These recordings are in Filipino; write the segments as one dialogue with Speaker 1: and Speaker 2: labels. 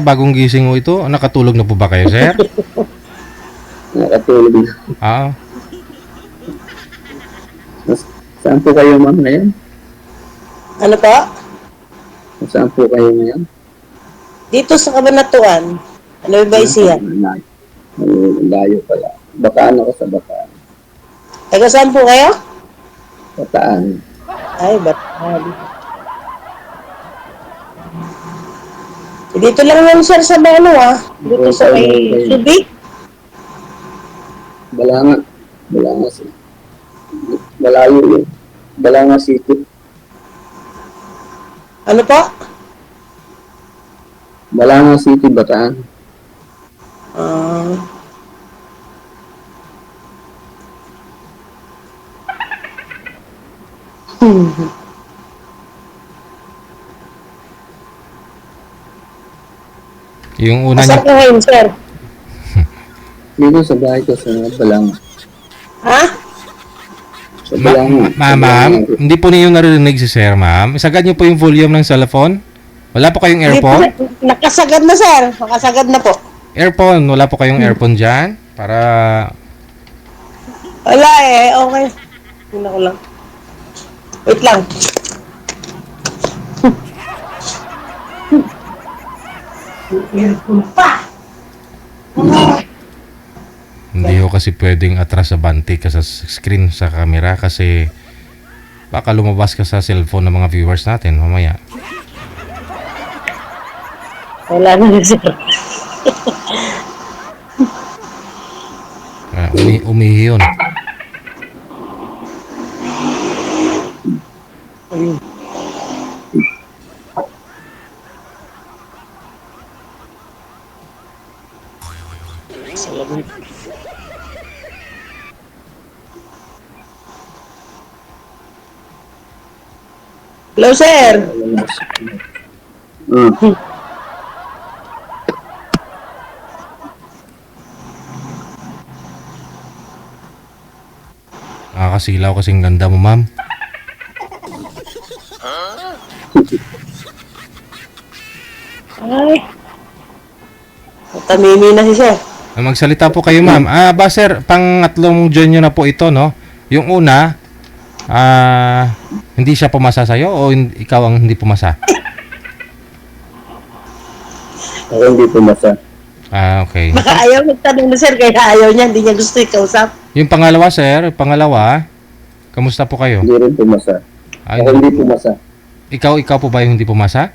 Speaker 1: Bagong gising mo ito. Nakatulog na po ba kayo, sir?
Speaker 2: Nakatulog na.
Speaker 1: Ah,
Speaker 2: Saan po kayo, ma'am, ngayon?
Speaker 3: Ano po?
Speaker 2: Saan po kayo ngayon?
Speaker 3: Dito sa Kabanatuan. Ano ba siya?
Speaker 2: Layo pala. Bataan ako sa Bataan.
Speaker 3: Taga saan po kayo?
Speaker 2: Bataan.
Speaker 3: Ay, Bataan. Dito lang yan, sir, sa ano, Dito sa may Subic.
Speaker 2: Balanga. Balanga City. Malayo yun. Balanga City.
Speaker 3: Ano po?
Speaker 2: Balanga City, Bataan.
Speaker 3: Ah.
Speaker 1: yung una
Speaker 3: Asan
Speaker 1: niya.
Speaker 3: ka ngayon, sir?
Speaker 2: Dito sa bahay ko sa Balanga.
Speaker 3: Ha?
Speaker 2: Sa Balanga.
Speaker 1: Ma'am, hindi po niyo naririnig si sir, ma'am. Isagad niyo po yung volume ng cellphone. Wala po kayong earphone?
Speaker 3: Nakasagad na, sir. Nakasagad na po.
Speaker 1: Earphone, wala po kayong earphone dyan? Para,
Speaker 3: Wala okay. Tingnan ko lang. Wait lang.
Speaker 1: hindi ko kasi pwedeng atras sa banti ka sa screen sa camera kasi baka lumabas ka sa cellphone ng mga viewers natin mamaya.
Speaker 3: Wala na, sir.
Speaker 1: Umihi yun.
Speaker 3: Hello, sir.
Speaker 1: Nakakasilaw kasing ganda mo, ma'am.
Speaker 3: Ay. Tamimi na si sir.
Speaker 1: Magsalita po kayo, ma'am. Ba sir, pangatlong dyan nyo na po ito, no? Yung una, hindi siya pumasa sa'yo o ikaw ang hindi pumasa?
Speaker 2: Ako hindi pumasa.
Speaker 1: Okay.
Speaker 3: Baka ayaw magtanong na, sir, kaya ayaw niya. Hindi niya gusto ikausap.
Speaker 1: Yung pangalawa, sir, kamusta po kayo?
Speaker 2: Hindi rin pumasa.
Speaker 1: Ay,
Speaker 2: Ako hindi pumasa.
Speaker 1: ikaw po ba yung hindi pumasa?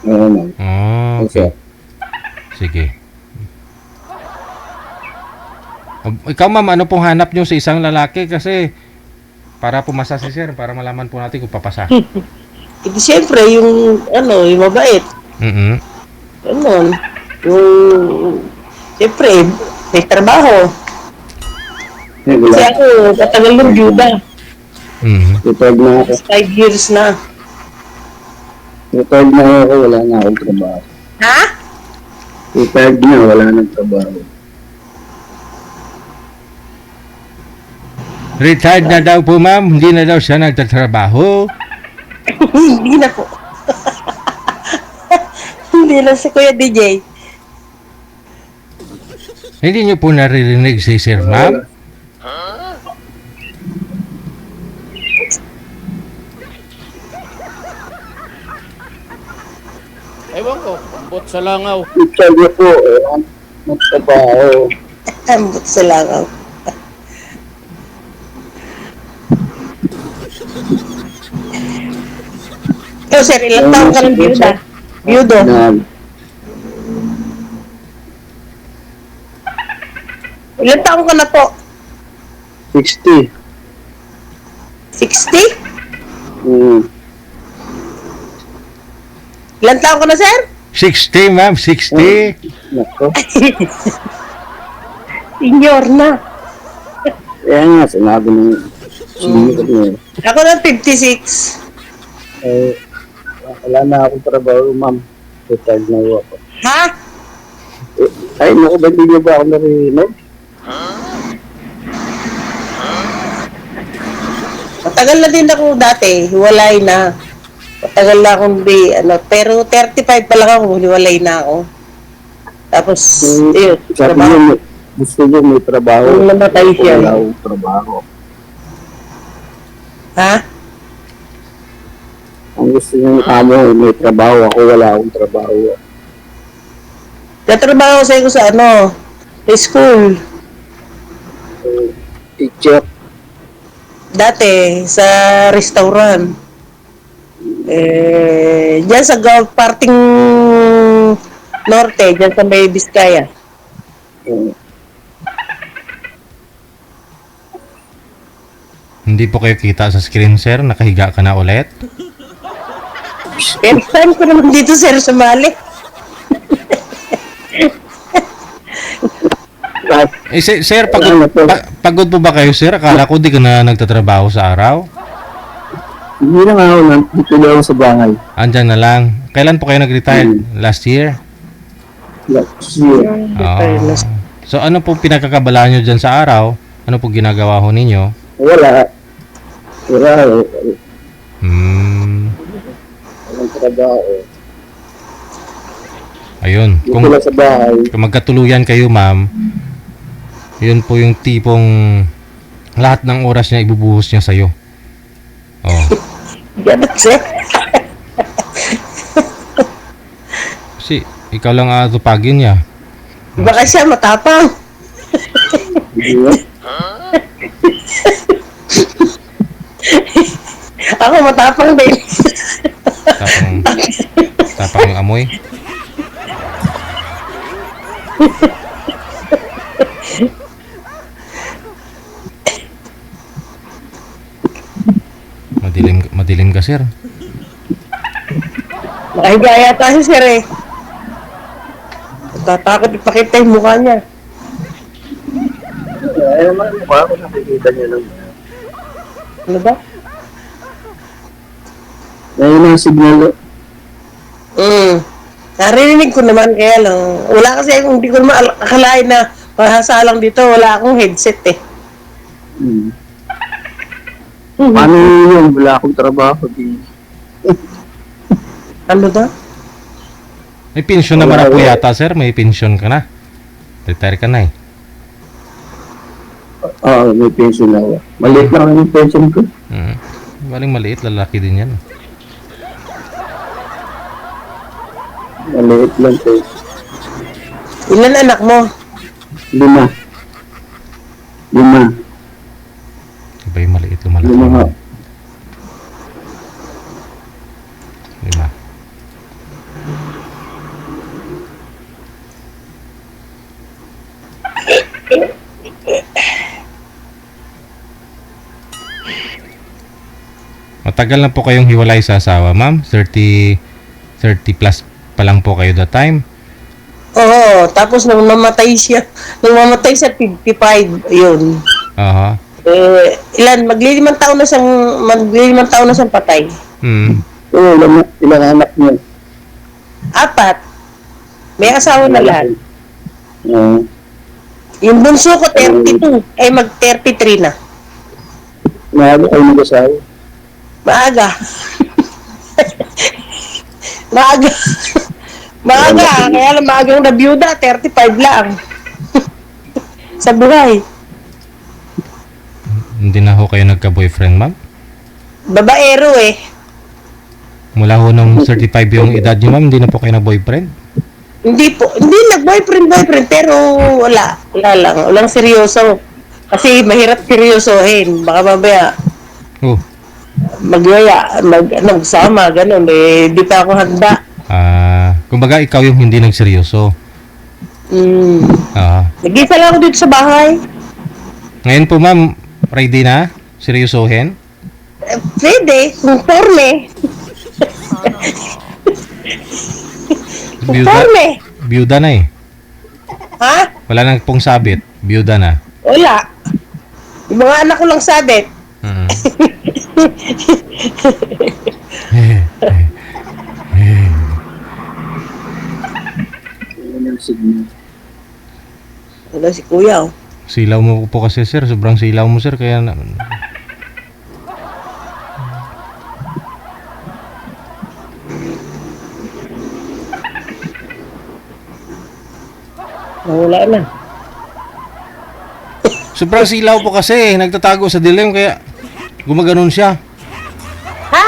Speaker 2: Oo, ma'am.
Speaker 1: Oh, okay. Sige. Ikaw, ma'am, ano pong hanap nyo sa isang lalaki? Kasi para pumasa si sir, para malaman po natin kung papasa.
Speaker 3: Hindi, siyempre, yung mabait. Ganun. Siyempre, may trabaho. Kasi ako, katagal ng byuda.
Speaker 2: Retired na ako.
Speaker 3: 5 years na.
Speaker 2: Retired na ako. Wala na akong trabaho.
Speaker 3: Ha?
Speaker 2: Retired na. Wala nang trabaho.
Speaker 1: Retired na daw po, ma'am. Hindi na daw siya nagtatrabaho.
Speaker 3: Hindi na po. Hindi na si Kuya DJ.
Speaker 1: Hindi niyo po naririnig si sir, ma'am?
Speaker 4: Ewan ko, ambot sa langaw.
Speaker 2: Retired na po. Magtrabaho.
Speaker 3: Ambot sa langaw. Sir, ilang taon ka ng byuda? Byudo. Ilang taon ka na po?
Speaker 2: 60.
Speaker 3: 60?
Speaker 2: Mm.
Speaker 3: Ilang taon ka na, sir?
Speaker 1: 60, ma'am. 60.
Speaker 2: Nako.
Speaker 3: Senior na.
Speaker 2: Kaya nga, sinabi ng senior niya.
Speaker 3: Ako na 56.
Speaker 2: Wala na akong trabaho, ma'am. Retired na ako.
Speaker 3: Ha?
Speaker 2: Ay, naku, ba't hindi ba ako narinig?
Speaker 3: Matagal na din ako dati. Hiwalay na. Matagal na akong pero 35 pa lang ako, hiwalay na ako. Tapos, yun,
Speaker 2: Sabi
Speaker 3: trabaho.
Speaker 2: niya, gusto niya may trabaho.
Speaker 3: Nung namatay siya.
Speaker 2: Wala akong trabaho.
Speaker 3: Ha?
Speaker 2: Ang gusto niya amo, may trabaho. Ako wala akong trabaho.
Speaker 3: Natrabaho ko sa sa school.
Speaker 2: Teacher.
Speaker 3: Dati, sa restaurant. Diyan sa parting norte, diyan sa may Biskaya.
Speaker 1: Hindi po kayo kita sa screen, sir? Nakahiga ka na ulit?
Speaker 3: First time ko naman dito, sir, sumali.
Speaker 1: Sir, pagod po ba kayo, sir? Akala ko di ka na nagtatrabaho sa araw.
Speaker 2: Hindi na nga ako, dito na ako sa bahay.
Speaker 1: Andyan na lang. Kailan po kayo nag-retire? Last year?
Speaker 2: Last year.
Speaker 1: Oh. So ano po pinagkakabalaan nyo dyan sa araw? Ano po ginagawa ho ninyo?
Speaker 2: Wala. Wala. Walang trabaho.
Speaker 1: Ayun.
Speaker 2: Dito lang sa bahay.
Speaker 1: Kung magkatuluyan kayo, ma'am, yun po yung tipong lahat ng oras niya ibubuhos niya sa'yo. Oh.
Speaker 3: Ganun, sir.
Speaker 1: Kasi ikaw lang atupagin niya.
Speaker 3: Baka siya matapang.
Speaker 2: Hindi na.
Speaker 3: Ako matapang din.
Speaker 1: Tapang yung amoy. Madilim ka, sir.
Speaker 3: Nakahiga yata si sir eh. Tatakot ipakita yung mukha niya.
Speaker 2: Ay naman, mukha ko nakikita niya lang.
Speaker 3: Ano ba?
Speaker 2: Ayun ang signal.
Speaker 3: Narinig ko naman kaya lang. Wala kasi akong hindi ko naman akalain na mahasalang dito. Wala akong headset eh.
Speaker 2: Paano yun? Wala akong trabaho.
Speaker 3: Ano ba?
Speaker 1: May pensyon naman na po yata, sir. May pensyon ka na. Retire ka na eh.
Speaker 2: Oo, may pension na ako. Maliit lang yung pension ko.
Speaker 1: Baling maliit, lalaki din yan.
Speaker 2: Maliit lang po.
Speaker 3: Ilan anak mo?
Speaker 2: 5.
Speaker 1: Iba yung maliit, lumalaki.
Speaker 2: 5 nga.
Speaker 1: 5. Matagal na po kayong hiwalay sa asawa, ma'am? 30 plus pa lang po kayo that time?
Speaker 3: Oo, tapos nung namatay siya, 55, yun.
Speaker 1: Aha.
Speaker 3: Maglilimang taon na siyang patay.
Speaker 2: Oo, ilang anak niya.
Speaker 3: 4. May asawa na lahat.
Speaker 2: Oo.
Speaker 3: Yung bunso ko, 32. Ay, mag-33 na.
Speaker 2: Maaga kayo mag-asawa.
Speaker 3: Maaga. Maaga. Kaya lang maagang nabiyuda, 35 lang. Sa buhay.
Speaker 1: Hindi na ho kayo nagka-boyfriend, ma'am?
Speaker 3: Babaero eh.
Speaker 1: Mula ho nung 35 yung edad niyo, ma'am, hindi na po kayo na-boyfriend?
Speaker 3: Hindi nag-boyfriend, pero wala lang. Walang seryoso. Kasi mahirap seryosohin. Baka mamaya,
Speaker 1: Oh.
Speaker 3: magsama, ganun eh. Di pa ako handa.
Speaker 1: Kumbaga ikaw yung hindi nagseryoso.
Speaker 3: Nag-isa lang ako dito sa bahay.
Speaker 1: Ngayon po, ma'am, ready na? Seryosohin?
Speaker 3: Pwede, conforme. Conforme.
Speaker 1: Byuda na eh.
Speaker 3: Ha?
Speaker 1: Wala nang pong sabit. Byuda na.
Speaker 3: Wala. Yung mga anak ko lang sabit.
Speaker 2: Ayun ang signal.
Speaker 3: Wala si kuya oh.
Speaker 1: Silaw mo po kasi, sir. Sobrang silaw mo, sir. Kaya
Speaker 3: Wala na.
Speaker 1: Sobrang silaw po kasi, nagtatago sa dilim kaya gumaganon siya.
Speaker 3: Ha?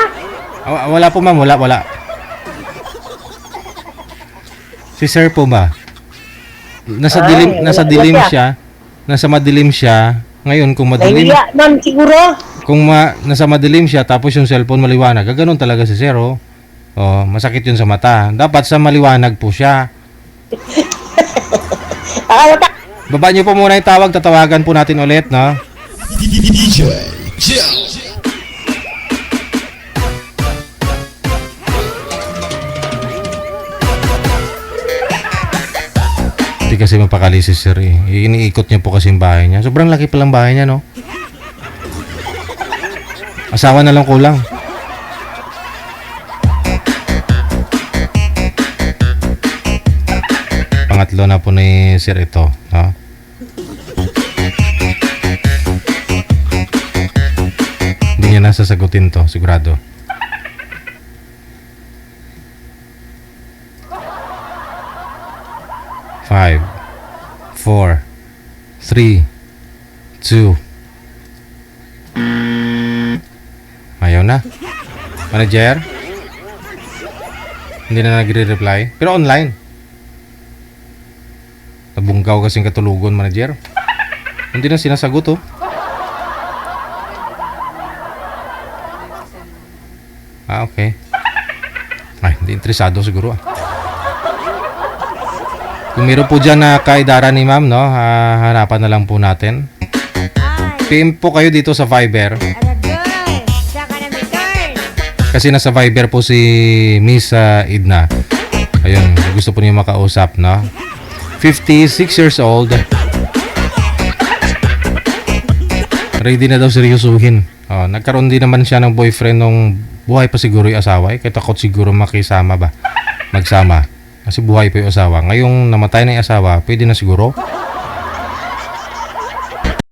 Speaker 1: Wala po ma'am, wala. Si sir po ba? Nasa dilim
Speaker 3: wala
Speaker 1: siya. Nasa madilim siya. Ngayon kung madilim,
Speaker 3: Nahiya man siguro.
Speaker 1: kung nasa madilim siya tapos yung cellphone maliwanag, gaganon talaga si sir oh. Oh, masakit yun sa mata. Dapat sa maliwanag po siya.
Speaker 3: Wata.
Speaker 1: Baba niyo po muna yung tawag, tatawagan po natin ulit, no?
Speaker 5: DJ Jel.
Speaker 1: Hindi kasi mapakali si sir eh. Iniikot niya po kasi yung bahay niya. Sobrang laki palang bahay niya, no? Asawa na lang kulang. Pangatlo na po ni sir ito, no? Hindi niya nasasagutin to, sigurado. Five, 4, 3, 2. Ayaw na. Manager? Hindi na nagre-reply. Pero online. Nabunggaw kasing katulugon, manager. Hindi na sinasagot, oh. Okay. Ay, hindi interesado siguro, ah. Kung meron po dyan na kaidara ni ma'am, no? Hanapan na lang po natin. PM po kayo dito sa Viber. Kasi nasa Viber po si Miss Idna. Ayun, gusto po niyo makausap, no? 56 years old. Ready na daw seryosuhin. Oh, nagkaroon din naman siya ng boyfriend nung buhay pa siguro yung asawa. Kaya takot siguro makisama ba? Magsama. Kasi buhay pa yung asawa. Ngayong namatay na yung asawa, pwede na siguro.